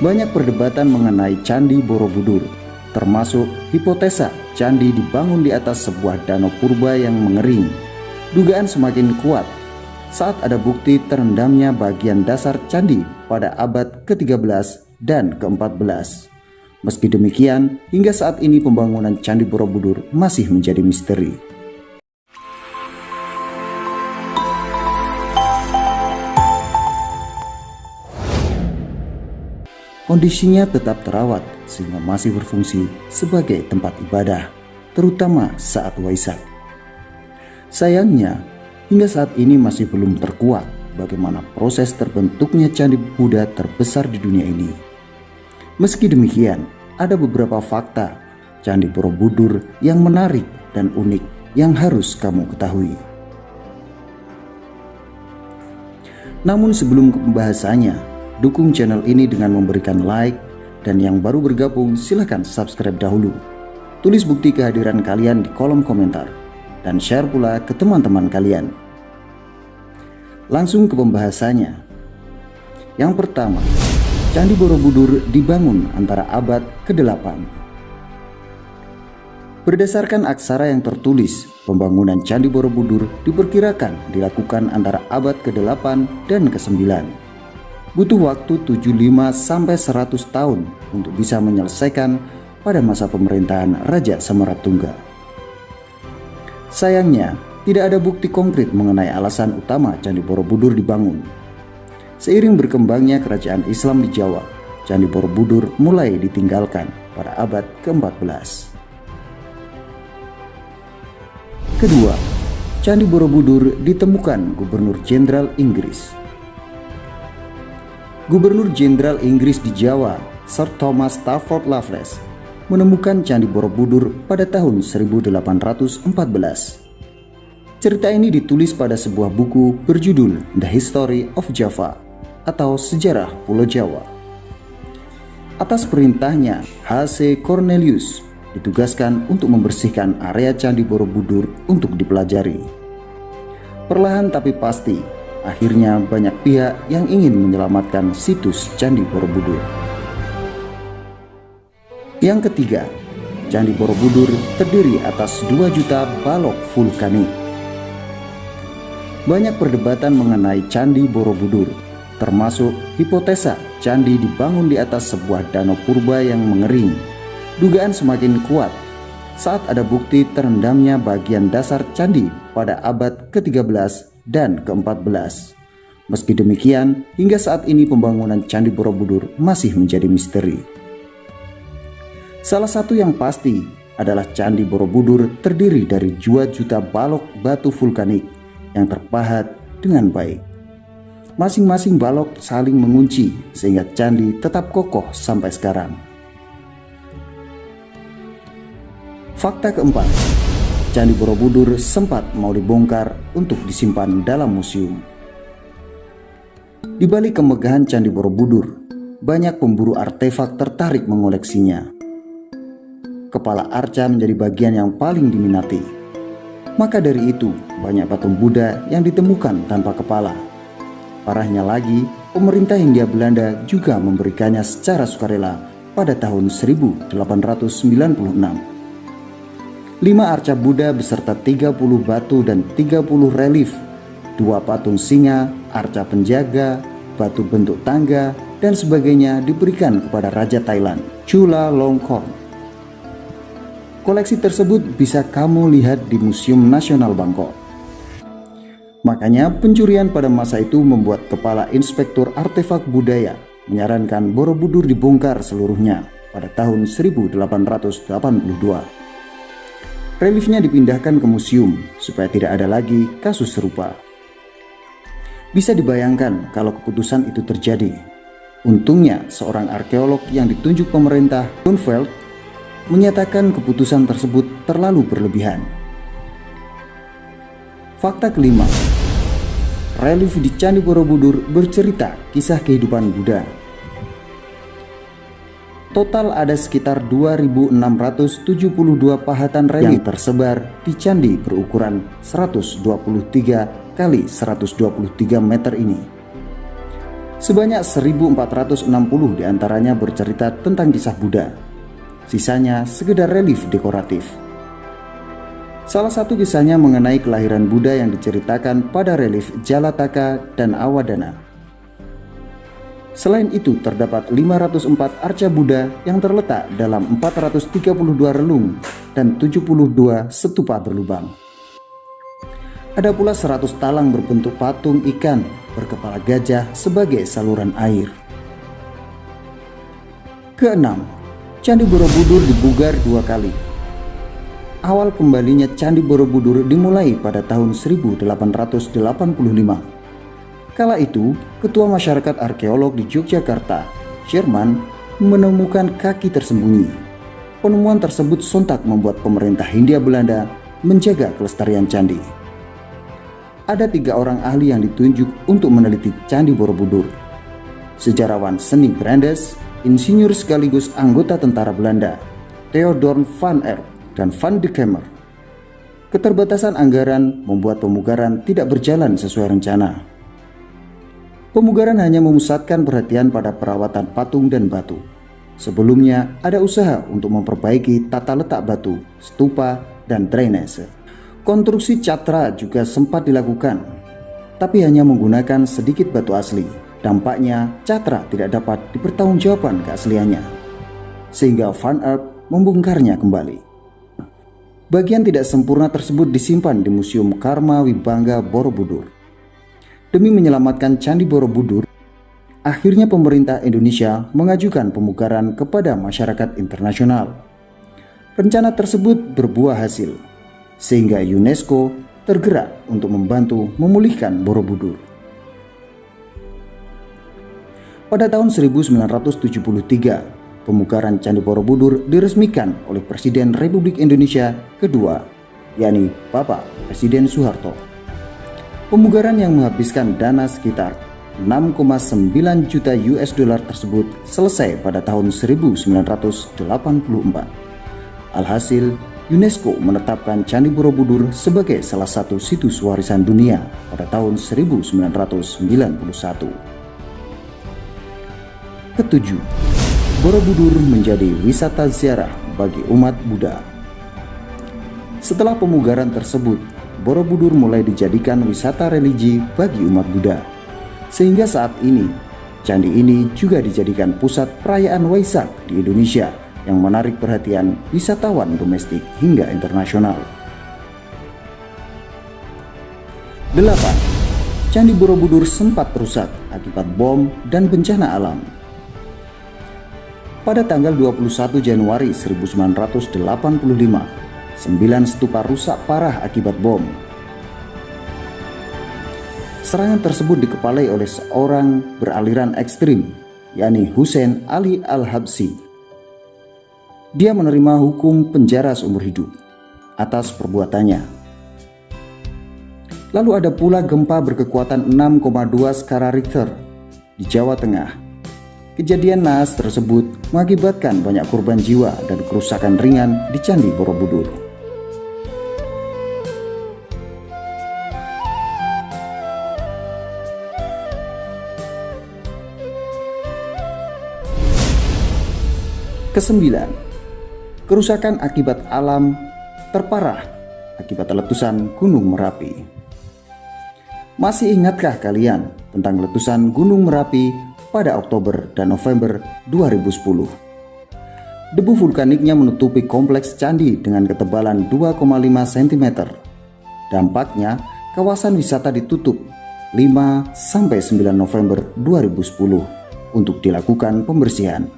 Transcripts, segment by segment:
Banyak perdebatan mengenai Candi Borobudur, termasuk hipotesa candi dibangun di atas sebuah danau purba yang mengering. Dugaan semakin kuat saat ada bukti terendamnya bagian dasar candi pada abad ke-13 dan ke-14. Meski demikian, hingga saat ini pembangunan Candi Borobudur masih menjadi misteri. Kondisinya tetap terawat sehingga masih berfungsi sebagai tempat ibadah, terutama saat Waisak. Sayangnya, hingga saat ini masih belum terkuak bagaimana proses terbentuknya Candi Buddha terbesar di dunia ini. Meski demikian, ada beberapa fakta Candi Borobudur yang menarik dan unik yang harus kamu ketahui. Namun sebelum ke pembahasannya, dukung channel ini dengan memberikan like, dan yang baru bergabung silahkan subscribe dahulu. Tulis bukti kehadiran kalian di kolom komentar, dan share pula ke teman-teman kalian. Langsung ke pembahasannya. Yang pertama, Candi Borobudur dibangun antara abad ke-8. Berdasarkan aksara yang tertulis, pembangunan Candi Borobudur diperkirakan dilakukan antara abad ke-8 dan ke-9. Butuh waktu 75-100 tahun untuk bisa menyelesaikan pada masa pemerintahan Raja Samaratungga. Sayangnya, tidak ada bukti konkret mengenai alasan utama Candi Borobudur dibangun. Seiring berkembangnya kerajaan Islam di Jawa, Candi Borobudur mulai ditinggalkan pada abad ke-14. Kedua, Candi Borobudur ditemukan Gubernur Jenderal Inggris. Gubernur Jenderal Inggris di Jawa, Sir Thomas Stafford Lovelace, menemukan Candi Borobudur pada tahun 1814. Cerita ini ditulis pada sebuah buku berjudul The History of Java atau Sejarah Pulau Jawa. Atas perintahnya, H.C. Cornelius ditugaskan untuk membersihkan area Candi Borobudur untuk dipelajari. Perlahan tapi pasti, akhirnya banyak pihak yang ingin menyelamatkan situs Candi Borobudur. Yang ketiga, Candi Borobudur terdiri atas 2 juta balok vulkanik. Banyak perdebatan mengenai Candi Borobudur, termasuk hipotesa candi dibangun di atas sebuah danau purba yang mengering. Dugaan semakin kuat saat ada bukti terendamnya bagian dasar candi pada abad ke-13 dan ke-14. Meski demikian, hingga saat ini pembangunan Candi Borobudur masih menjadi misteri. Salah satu yang pasti adalah Candi Borobudur terdiri dari 2 juta balok batu vulkanik yang terpahat dengan baik. Masing-masing balok saling mengunci sehingga candi tetap kokoh sampai sekarang. Fakta keempat, Candi Borobudur sempat mau dibongkar untuk disimpan dalam museum. Di balik kemegahan Candi Borobudur, banyak pemburu artefak tertarik mengoleksinya. Kepala arca menjadi bagian yang paling diminati. Maka dari itu, banyak patung Buddha yang ditemukan tanpa kepala. Parahnya lagi, pemerintah Hindia Belanda juga memberikannya secara sukarela pada tahun 1896. 5 arca Buddha beserta 30 batu dan 30 relief, 2 patung singa, arca penjaga, batu bentuk tangga, dan sebagainya diberikan kepada Raja Thailand, Chulalongkorn. Koleksi tersebut bisa kamu lihat di Museum Nasional Bangkok. Makanya pencurian pada masa itu membuat Kepala Inspektur Artefak Budaya menyarankan Borobudur dibongkar seluruhnya pada tahun 1882. Reliefnya dipindahkan ke museum supaya tidak ada lagi kasus serupa. Bisa dibayangkan kalau keputusan itu terjadi. Untungnya seorang arkeolog yang ditunjuk pemerintah, Dunfeld, menyatakan keputusan tersebut terlalu berlebihan. Fakta kelima, relief di Candi Borobudur bercerita kisah kehidupan Buddha. Total ada sekitar 2.672 pahatan relief yang tersebar di candi berukuran 123 x 123 meter ini. Sebanyak 1460 diantaranya bercerita tentang kisah Buddha. Sisanya sekedar relief dekoratif. Salah satu kisahnya mengenai kelahiran Buddha yang diceritakan pada relief Jalataka dan Awadana. Selain itu, terdapat 504 arca Buddha yang terletak dalam 432 relung dan 72 stupa berlubang. Ada pula 100 talang berbentuk patung ikan berkepala gajah sebagai saluran air. Keenam, Candi Borobudur dibugar 2 kali. Awal kembalinya Candi Borobudur dimulai pada tahun 1885. Kala itu, Ketua Masyarakat Arkeolog di Yogyakarta, Sherman, menemukan kaki tersembunyi. Penemuan tersebut sontak membuat pemerintah Hindia Belanda menjaga kelestarian candi. Ada 3 orang ahli yang ditunjuk untuk meneliti Candi Borobudur. Sejarawan seni Brandes, insinyur sekaligus anggota tentara Belanda, Theodor van Erp dan Van de Kamer. Keterbatasan anggaran membuat pemugaran tidak berjalan sesuai rencana. Pemugaran hanya memusatkan perhatian pada perawatan patung dan batu. Sebelumnya ada usaha untuk memperbaiki tata letak batu, stupa, dan drainase. Konstruksi catra juga sempat dilakukan, tapi hanya menggunakan sedikit batu asli. Dampaknya catra tidak dapat dipertanggungjawabkan keasliannya, sehingga Van Erp membongkarnya kembali. Bagian tidak sempurna tersebut disimpan di Museum Karma Wibangga Borobudur. Demi menyelamatkan Candi Borobudur, akhirnya pemerintah Indonesia mengajukan pemugaran kepada masyarakat internasional. Rencana tersebut berbuah hasil, sehingga UNESCO tergerak untuk membantu memulihkan Borobudur. Pada tahun 1973, pemugaran Candi Borobudur diresmikan oleh Presiden Republik Indonesia kedua, yakni Bapak Presiden Soeharto. Pemugaran yang menghabiskan dana sekitar 6,9 juta US dollar tersebut selesai pada tahun 1984. Alhasil, UNESCO menetapkan Candi Borobudur sebagai salah satu situs warisan dunia pada tahun 1991. Ketujuh, Borobudur menjadi wisata ziarah bagi umat Buddha. Setelah pemugaran tersebut, Borobudur mulai dijadikan wisata religi bagi umat Buddha. Sehingga saat ini, candi ini juga dijadikan pusat perayaan Waisak di Indonesia yang menarik perhatian wisatawan domestik hingga internasional. 8. Candi Borobudur sempat rusak akibat bom dan bencana alam. Pada tanggal 21 Januari 1985, 9 stupa rusak parah akibat bom. Serangan tersebut dikepalai oleh seorang beraliran ekstrim, yakni Hussein Ali Al-Habsyi. Dia menerima hukum penjara seumur hidup atas perbuatannya. Lalu ada pula gempa berkekuatan 6,2 skala Richter di Jawa Tengah. Kejadian naas tersebut mengakibatkan banyak korban jiwa dan kerusakan ringan di Candi Borobudur. Kesembilan, kerusakan akibat alam terparah akibat letusan Gunung Merapi. Masih ingatkah kalian tentang letusan Gunung Merapi pada Oktober dan November 2010? Debu vulkaniknya menutupi kompleks candi dengan ketebalan 2,5 cm. Dampaknya, kawasan wisata ditutup 5-9 November 2010 untuk dilakukan pembersihan.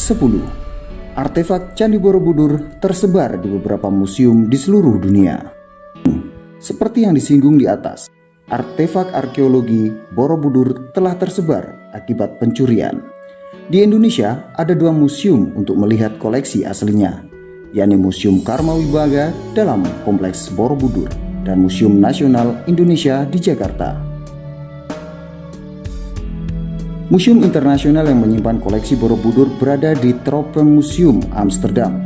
10. Artefak Candi Borobudur tersebar di beberapa museum di seluruh dunia. Seperti yang disinggung di atas, artefak arkeologi Borobudur telah tersebar akibat pencurian. Di Indonesia ada 2 museum untuk melihat koleksi aslinya, yakni Museum Karma Wibangga dalam Kompleks Borobudur dan Museum Nasional Indonesia di Jakarta. Museum internasional yang menyimpan koleksi Borobudur berada di Tropenmuseum Amsterdam,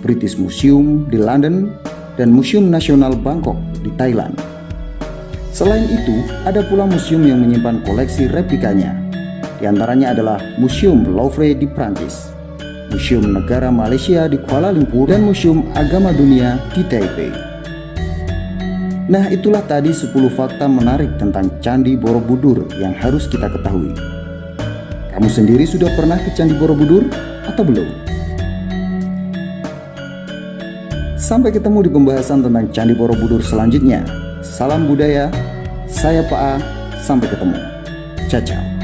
British Museum di London, dan Museum Nasional Bangkok di Thailand. Selain itu, ada pula museum yang menyimpan koleksi replikanya. Di antaranya adalah Museum Louvre di Prancis, Museum Negara Malaysia di Kuala Lumpur, dan Museum Agama Dunia di Taipei. Nah, itulah tadi 10 fakta menarik tentang Candi Borobudur yang harus kita ketahui. Kamu sendiri sudah pernah ke Candi Borobudur atau belum? Sampai ketemu di pembahasan tentang Candi Borobudur selanjutnya. Salam budaya, saya Pak A, sampai ketemu. Ciao.